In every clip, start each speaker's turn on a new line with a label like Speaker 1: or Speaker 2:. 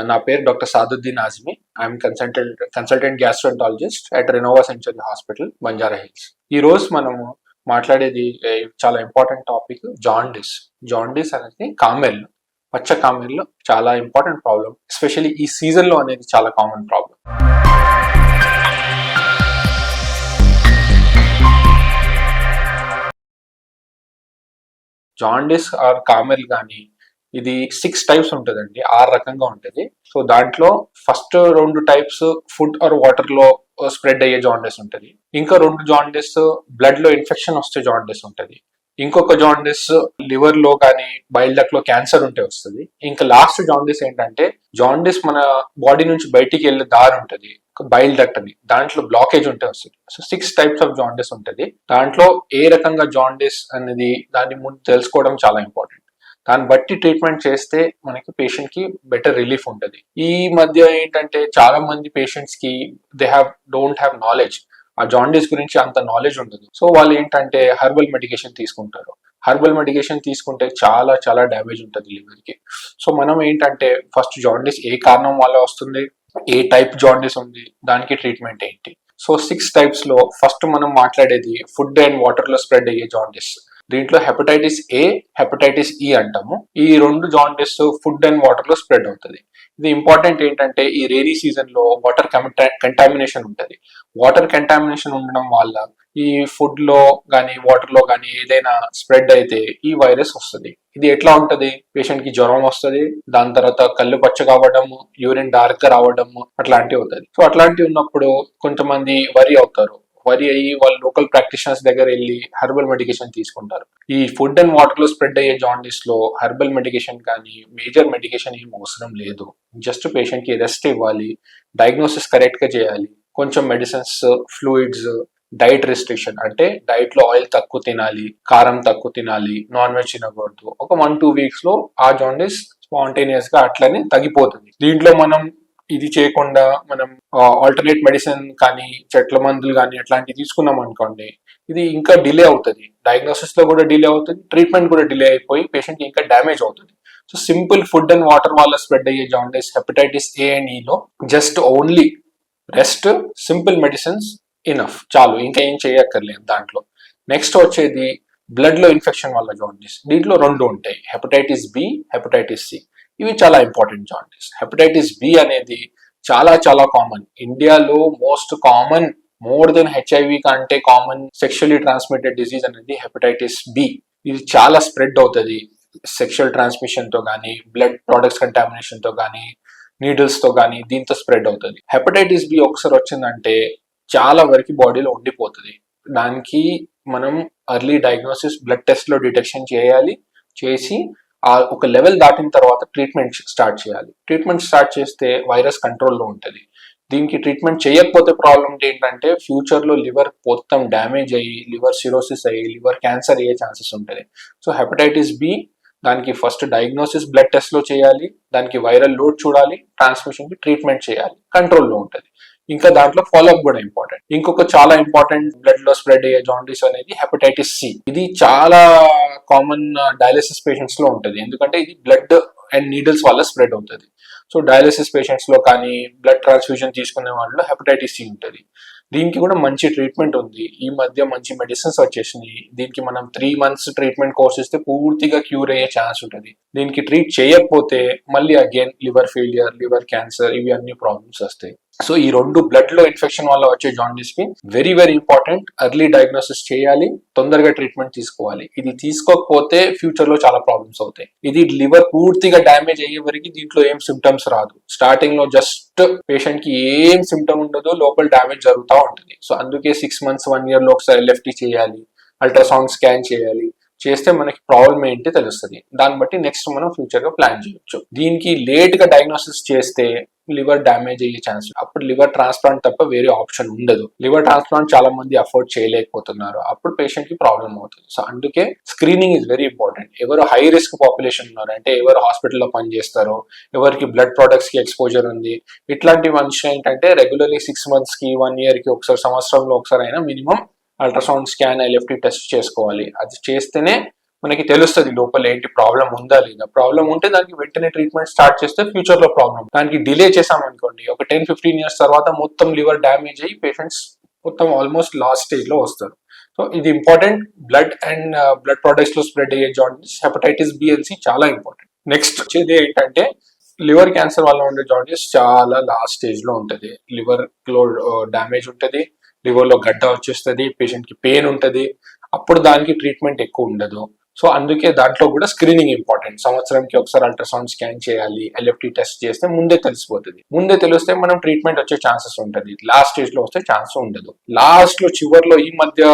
Speaker 1: నా పేరు doctor Saaduddin Azmi. I'm consultant గ్యాస్ట్రోంటాలజిస్ట్ at Renova century hospital, Banjara hills. ఈ రోజు మనము మాట్లాడేది చాలా ఇంపార్టెంట్ టాపిక్, జాండిస్. జాండిస్ అనేది కామెర్లు, పచ్చ కామెర్లు చాలా ఇంపార్టెంట్ ప్రాబ్లం. ఎస్పెషల్లీ ఈ సీజన్ లో అనేది చాలా కామన్ ప్రాబ్లం. జాండిస్ ఆర్ కామెర్లు కానీ ఇది 6 టైప్స్ ఉంటుందండి, 6 రకంగా ఉంటుంది. సో దాంట్లో first 2 types food or water లో స్ప్రెడ్ అయ్యే జాండిస్ ఉంటుంది. ఇంకా 2 జాండిస్ బ్లడ్ లో ఇన్ఫెక్షన్ వస్తే జాండిస్ ఉంటుంది. ఇంకొక జాండిస్ లివర్ లో కానీ బైల్ డక్ట్ లో క్యాన్సర్ ఉంటే వస్తుంది. ఇంకా లాస్ట్ జాండిస్ ఏంటంటే, జాండిస్ మన బాడీ నుంచి బయటికి వెళ్ళే దారి ఉంటుంది, బైల్ డక్ట్ అని, దాంట్లో బ్లాకేజ్ ఉంటే వస్తుంది. సో 6 టైప్స్ ఆఫ్ జాండిస్ ఉంటుంది. దాంట్లో ఏ రకంగా జాండిస్ అనేది దాని ముందు తెలుసుకోవడం చాలా ఇంపార్టెంట్. దాన్ని బట్టి ట్రీట్మెంట్ చేస్తే మనకి పేషెంట్ కి బెటర్ రిలీఫ్ ఉంటుంది. ఈ మధ్య ఏంటంటే చాలా మంది పేషెంట్స్ కి డోంట్ హ్యావ్ నాలెడ్జ్, ఆ జాండిస్ గురించి అంత నాలెడ్జ్ ఉండదు. సో వాళ్ళు ఏంటంటే హెర్బల్ మెడికేషన్ తీసుకుంటారు. హెర్బల్ మెడికేషన్ తీసుకుంటే చాలా చాలా డ్యామేజ్ ఉంటుంది లివర్ కి. సో మనం ఏంటంటే ఫస్ట్ జాండిస్ ఏ కారణం వల్ల వస్తుంది, ఏ టైప్ జాండిస్ ఉంది, దానికి ట్రీట్మెంట్ ఏంటి. సో 6 టైప్స్ లో ఫస్ట్ మనం మాట్లాడేది ఫుడ్ అండ్ వాటర్ లో స్ప్రెడ్ అయ్యే జాండిస్. దీంట్లో హెపటైటిస్ ఏ, హెపటైటిస్ ఈ అంటాము. ఈ 2 జాండిస్ ఫుడ్ అండ్ వాటర్ లో స్ప్రెడ్ అవుతుంది. ఇది ఇంపార్టెంట్ ఏంటంటే, ఈ రైనీ సీజన్ లో వాటర్ కంటామినేషన్ ఉంటుంది. వాటర్ కంటామినేషన్ ఉండడం వల్ల ఈ ఫుడ్ లో గానీ వాటర్ లో గానీ ఏదైనా స్ప్రెడ్ అయితే ఈ వైరస్ వస్తుంది. ఇది ఎట్లా ఉంటది, పేషెంట్ కి జ్వరం వస్తుంది, దాని తర్వాత కళ్ళు పచ్చగా అవ్వడము, యూరిన్ డార్క్ గా రావడము అట్లాంటివి అవుతుంది. సో అట్లాంటివి ఉన్నప్పుడు కొంతమంది వరి అవుతారు. వరి అయ్యి వాళ్ళు లోకల్ ప్రాక్టీషనర్స్ దగ్గర వెళ్ళి హెర్బల్ మెడికేషన్ తీసుకుంటారు. ఈ ఫుడ్ అండ్ వాటర్ లో స్ప్రెడ్ అయ్యే జాండిస్ లో హెర్బల్ మెడికేషన్ కానీ మేజర్ మెడికేషన్ ఏం అవసరం లేదు. జస్ట్ పేషెంట్ కి రెస్ట్ ఇవ్వాలి, డయాగ్నోసిస్ కరెక్ట్ గా చేయాలి, కొంచెం మెడిసిన్స్, ఫ్లూయిడ్స్, డైట్ రెస్ట్రిక్షన్ అంటే డైట్ లో ఆయిల్ తక్కువ తినాలి, కారం తక్కువ తినాలి, నాన్ వెజ్ తినకూడదు. ఒక 1-2 వీక్స్ లో ఆ జాండిస్ స్పాంటేనియస్ గా అట్లనే తగ్గిపోతుంది. దీంట్లో మనం ఇది చేయకుండా మనం ఆల్టర్నేట్ మెడిసిన్ కానీ చెట్ల మందులు కానీ అట్లాంటివి తీసుకున్నాం అనుకోండి, ఇది ఇంకా డిలే అవుతుంది. డయాగ్నోసిస్ లో కూడా డిలే అవుతుంది, ట్రీట్మెంట్ కూడా డిలే అయిపోయి పేషెంట్ ఇంకా డ్యామేజ్ అవుతుంది. So simple food and water వల్ల స్ప్రెడ్ అయ్యే జాండిస్ హెపటైటిస్ ఏ అండ్ ఈ లో just only rest, simple medicines enough, చాలు, ఇంకా ఏం చేయక్కర్లేదు దాంట్లో. నెక్స్ట్ వచ్చేది బ్లడ్ లో ఇన్ఫెక్షన్ వల్ల జాండిస్. దీంట్లో 2 ఉంటాయి, హెపటైటిస్ బి, హెపటైటిస్ సి. ఇవి చాలా ఇంపార్టెంట్ జాండిస్. హెపటైటిస్ బి అనేది చాలా చాలా కామన్. ఇండియాలో most common, more than HIV కంటే కామన్ సెక్షువల్లీ ట్రాన్స్మిటెడ్ డిసీజ్ అనేది హెపటైటిస్ బి. ఇది చాలా స్ప్రెడ్ అవుతుంది సెక్షువల్ ట్రాన్స్మిషన్ తో కానీ, బ్లడ్ ప్రొడక్ట్స్ కంటామినేషన్ తో కానీ, నీడిల్స్ తో కానీ, దీంతో స్ప్రెడ్ అవుతుంది. హెపటైటిస్ బి ఒకసారి వచ్చిందంటే చాలా వరకు బాడీలో ఉండిపోతుంది. దానికి మనం ఎర్లీ డయాగ్నోసిస్, బ్లడ్ టెస్ట్ లో డిటెక్షన్ చేసి ఆ ఒక లెవెల్ దాటిన తర్వాత ట్రీట్మెంట్ స్టార్ట్ చేయాలి. ట్రీట్మెంట్ స్టార్ట్ చేస్తే వైరస్ కంట్రోల్లో ఉంటుంది. దీనికి ట్రీట్మెంట్ చేయకపోతే ప్రాబ్లం ఏంటంటే, ఫ్యూచర్ లో లివర్ మొత్తం డ్యామేజ్ అయ్యి, లివర్ సిరోసిస్ అయ్యి, లివర్ క్యాన్సర్ అయ్యే ఛాన్సెస్ ఉంటుంది. సో హెపటైటిస్ బి, దానికి ఫస్ట్ డయాగ్నోసిస్ బ్లడ్ టెస్ట్ లో చేయాలి, దానికి వైరల్ లోడ్ చూడాలి, ట్రాన్స్మిషన్ కి ట్రీట్మెంట్ చేయాలి, కంట్రోల్లో ఉంటుంది. ఇంకా దాంట్లో ఫాలోఅప్ కూడా ఇంపార్టెంట్. ఇంకొక చాలా ఇంపార్టెంట్ బ్లడ్ లో స్ప్రెడ్ అయ్యే జాండిస్ అనేది హెపటైటిస్ సి. ఇది చాలా కామన్ డయాలిసిస్ పేషెంట్స్ లో ఉంటుంది, ఎందుకంటే ఇది బ్లడ్ అండ్ నీడిల్స్ వల్ల స్ప్రెడ్ అవుతుంది. సో డయాలిసిస్ పేషెంట్స్ లో కానీ, బ్లడ్ ట్రాన్స్ఫ్యూజన్ తీసుకునే వాళ్ళలో హెపటైటిస్ సి ఉంటుంది. దీనికి కూడా మంచి ట్రీట్మెంట్ ఉంది. ఈ మధ్య మంచి మెడిసిన్స్ వచ్చేసినాయి. దీనికి మనం 3 months ట్రీట్మెంట్ కోర్స్ ఇస్తే పూర్తిగా క్యూర్ అయ్యే ఛాన్స్ ఉంటుంది. దీనికి ట్రీట్ చేయకపోతే మళ్ళీ again liver failure, liver cancer, ఇవి అన్ని ప్రాబ్లమ్స్ వస్తాయి. సో ఈ 2 బ్లడ్ లో ఇన్ఫెక్షన్ వల్ల వచ్చే జాండిస్ కి very very important, early diagnosis చేయాలి, తొందరగా ట్రీట్మెంట్ తీసుకోవాలి. ఇది తీసుకోకపోతే ఫ్యూచర్ లో చాలా ప్రాబ్లమ్స్ అవుతాయి. ఇది లివర్ పూర్తిగా డ్యామేజ్ అయ్యే వరకు దీంట్లో ఏం సిమ్టమ్స్ రాదు. స్టార్టింగ్ లో జస్ట్ పేషెంట్ కి ఏం సిమ్టమ్ ఉండదు, లోపల డ్యామేజ్ జరుగుతూ ఉంటుంది. సో అందుకే 6 months 1 year లో ఒకసారి ఎల్ఎఫ్టి చేయాలి, అల్ట్రాసౌండ్ స్కాన్ చేయాలి. చేస్తే మనకి ప్రాబ్లం ఏంటి తెలుస్తుంది. దాన్ని బట్టి నెక్స్ట్ మనం ఫ్యూచర్ గా ప్లాన్ చేయొచ్చు. దీనికి లేట్ గా డయాగ్నోసిస్ చేస్తే లివర్ డ్యామేజ్ అయ్యే ఛాన్స్, అప్పుడు లివర్ ట్రాన్స్ప్లాంట్ తప్ప వేరే ఆప్షన్ ఉండదు. లివర్ ట్రాన్స్ప్లాంట్ చాలా మంది అఫోర్డ్ చేయలేకపోతున్నారు, అప్పుడు పేషెంట్ కి ప్రాబ్లం అవుతుంది. సో అందుకే స్క్రీనింగ్ ఇస్ వెరీ ఇంపార్టెంట్. ఎవరు హై రిస్క్ పాపులేషన్ ఉన్నారు అంటే, ఎవరు హాస్పిటల్లో పనిచేస్తారో, ఎవరికి బ్లడ్ ప్రొడక్ట్స్ కి ఎక్స్పోజర్ ఉంది, ఇట్లాంటి మనిషి ఏంటంటే రెగ్యులర్లీ 6 months కి 1 year కి ఒకసారి, సంవత్సరంలో ఒకసారి అయినా minimum ultrasound scan, LFT test చేసుకోవాలి. అది చేస్తేనే మనకి తెలుస్తుంది లోపల ఏంటి ప్రాబ్లం ఉందా లేదా. ప్రాబ్లం ఉంటే దానికి వెంటనే ట్రీట్మెంట్ స్టార్ట్ చేస్తే ఫ్యూచర్ లో ప్రాబ్లం, దానికి డిలే చేసామనుకోండి ఒక 10-15 years తర్వాత మొత్తం లివర్ డ్యామేజ్ అయ్యి పేషెంట్స్ మొత్తం ఆల్మోస్ట్ లాస్ట్ స్టేజ్ లో వస్తారు. సో ఇది important. Blood and blood products లో స్ప్రెడ్ అయ్యే jaundice, hepatitis B and C చాలా ఇంపార్టెంట్. నెక్స్ట్ వచ్చేది ఏంటంటే లివర్ క్యాన్సర్ వల్ల ఉండే జాండీస్ చాలా లాస్ట్ స్టేజ్ లో ఉంటది. లివర్ లో డ్యామేజ్ ఉంటది, లివర్ లో గడ్డ వచ్చేస్తుంది, పేషెంట్ కి పెయిన్ ఉంటది, అప్పుడు దానికి ట్రీట్మెంట్ ఎక్కువ ఉండదు. సో అందుకే దాంట్లో కూడా స్క్రీనింగ్ ఇంపార్టెంట్. సంవత్సరానికి ఒకసారి అల్ట్రాసౌండ్ స్కాన్ చేయాలి, ఎల్ఎఫ్టి టెస్ట్ చేస్తే ముందే తెలిసిపోతుంది. ముందే తెలిస్తే మనం ట్రీట్మెంట్ వచ్చే ఛాన్సెస్ ఉంటుంది. లాస్ట్ స్టేజ్ లో వస్తే ఛాన్స్ ఉండదు. లాస్ట్ లో చివర్లో ఈ మధ్య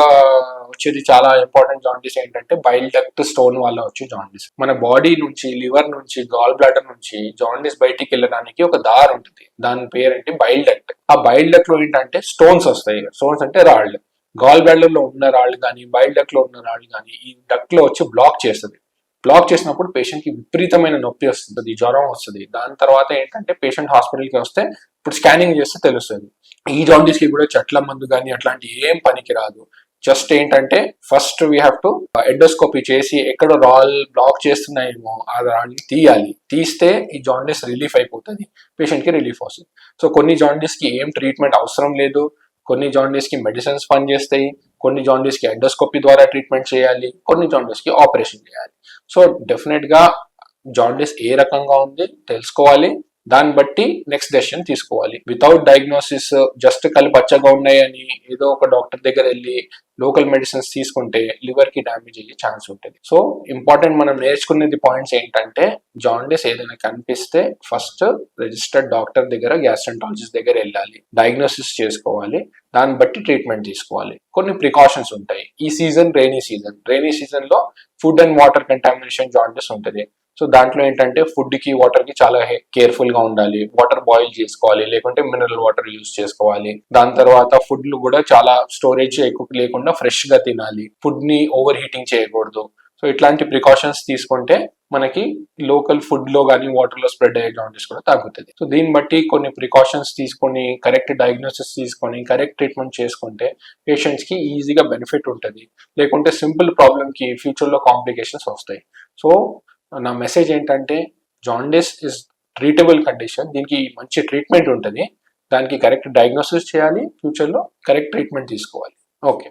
Speaker 1: వచ్చేది చాలా ఇంపార్టెంట్ జాండీస్ ఏంటంటే బైల్ డక్ట్ స్టోన్ వల్ల వచ్చే జాండీస్. మన బాడీ నుంచి, లివర్ నుంచి, గాల్ బ్లాడర్ నుంచి జాండీస్ బయటికి వెళ్ళడానికి ఒక దారి ఉంటుంది, దాని పేరేంటి బైల్ డక్ట్. ఆ బైల్ డక్ట్ లో ఏంటంటే స్టోన్స్ వస్తాయి. స్టోన్స్ అంటే రాళ్ళు. గాల్ బ్లాడర్ లో ఉన్న రాళ్ళు కానీ, బైల్ డక్ట్ లో ఉన్న రాళ్ళు కానీ ఈ డక్ట్ లో వచ్చి బ్లాక్ చేస్తుంది. బ్లాక్ చేసినప్పుడు పేషెంట్ కి విపరీతమైన నొప్పి వస్తుంది, జ్వరం వస్తుంది. దాని తర్వాత ఏంటంటే పేషెంట్ హాస్పిటల్ కి వస్తే ఇప్పుడు స్కానింగ్ చేస్తే తెలుస్తుంది. ఈ జాండీస్ కి కూడా చెట్ల మందు కానీ అట్లాంటి ఏం పనికి రాదు. జస్ట్ ఏంటంటే first we have to endoscopy చేసి ఎక్కడ రాల్ బ్లాక్ చేస్తున్నాయేమో ఆ రాళ్ళని తీయాలి. తీస్తే ఈ జాండీస్ రిలీఫ్ అయిపోతుంది, పేషెంట్ కి రిలీఫ్ వస్తుంది. సో కొన్ని జాండీస్ కి ఏం ట్రీట్మెంట్ అవసరం లేదు, కొన్ని జాండీస్ కి మెడిసిన్స్ పనిచేస్తాయి, కొన్ని జాండీస్ కి ఎండోస్కోపీ ద్వారా ట్రీట్మెంట్ చేయాలి, కొన్ని జాండీస్ కి ఆపరేషన్ చేయాలి. సో డెఫినెట్ గా జాండీస్ ఏ రకంగా ఉంది తెలుసుకోవాలి, దాన్ని బట్టి నెక్స్ట్ డెసిషన్ తీసుకోవాలి. వితౌట్ డయాగ్నోసిస్ జస్ట్ కళ్ళు పచ్చగా ఉన్నాయని ఏదో ఒక డాక్టర్ దగ్గర వెళ్ళి లోకల్ మెడిసిన్స్ తీసుకుంటే లివర్ కి డ్యామేజ్ అయ్యే ఛాన్స్ ఉంటుంది. సో ఇంపార్టెంట్ మనం నేర్చుకునేది పాయింట్స్ ఏంటంటే జాండీస్ ఏదైనా కనిపిస్తే ఫస్ట్ రిజిస్టర్డ్ డాక్టర్ దగ్గర, గ్యాస్ట్రెంటాలజిస్ట్ దగ్గర వెళ్ళాలి, డయాగ్నోసిస్ చేసుకోవాలి, దాన్ని బట్టి ట్రీట్మెంట్ తీసుకోవాలి. కొన్ని ప్రికాషన్స్ ఉంటాయి. ఈ సీజన్ రైనీ సీజన్ లో food and water contamination jaundice ఉంటుంది. సో దాంట్లో ఏంటంటే ఫుడ్ కి, వాటర్ కి చాలా కేర్ఫుల్ గా ఉండాలి. వాటర్ బాయిల్ చేసుకోవాలి, లేకుంటే మినరల్ వాటర్ యూజ్ చేసుకోవాలి. దాని తర్వాత ఫుడ్ కూడా చాలా స్టోరేజ్ ఎక్కువ లేకుండా ఫ్రెష్ గా తినాలి. ఫుడ్ ని ఓవర్ హీటింగ్ చేయకూడదు. సో ఇట్లాంటి ప్రికాషన్స్ తీసుకుంటే మనకి లోకల్ ఫుడ్ లో కానీ వాటర్ లో స్ప్రెడ్ అయ్యే జాండీస్ కూడా తగ్గుతుంది. సో దీన్ని బట్టి కొన్ని ప్రికాషన్స్ తీసుకొని, కరెక్ట్ డయాగ్నోసిస్ తీసుకొని, కరెక్ట్ ట్రీట్మెంట్ చేసుకుంటే పేషెంట్స్ కి ఈజీగా బెనిఫిట్ ఉంటుంది. లేకుంటే సింపుల్ ప్రాబ్లమ్ కి ఫ్యూచర్ లో కాంప్లికేషన్స్ వస్తాయి. సో నా మెసేజ్ ఏంటంటే జాండీస్ ఇస్ ట్రీటబుల్ కండిషన్, దీనికి మంచి ట్రీట్మెంట్ ఉంటుంది, దానికి కరెక్ట్ డయాగ్నోసిస్ చేయాలి, ఫ్యూచర్ లో కరెక్ట్ ట్రీట్మెంట్ తీసుకోవాలి. ఓకే.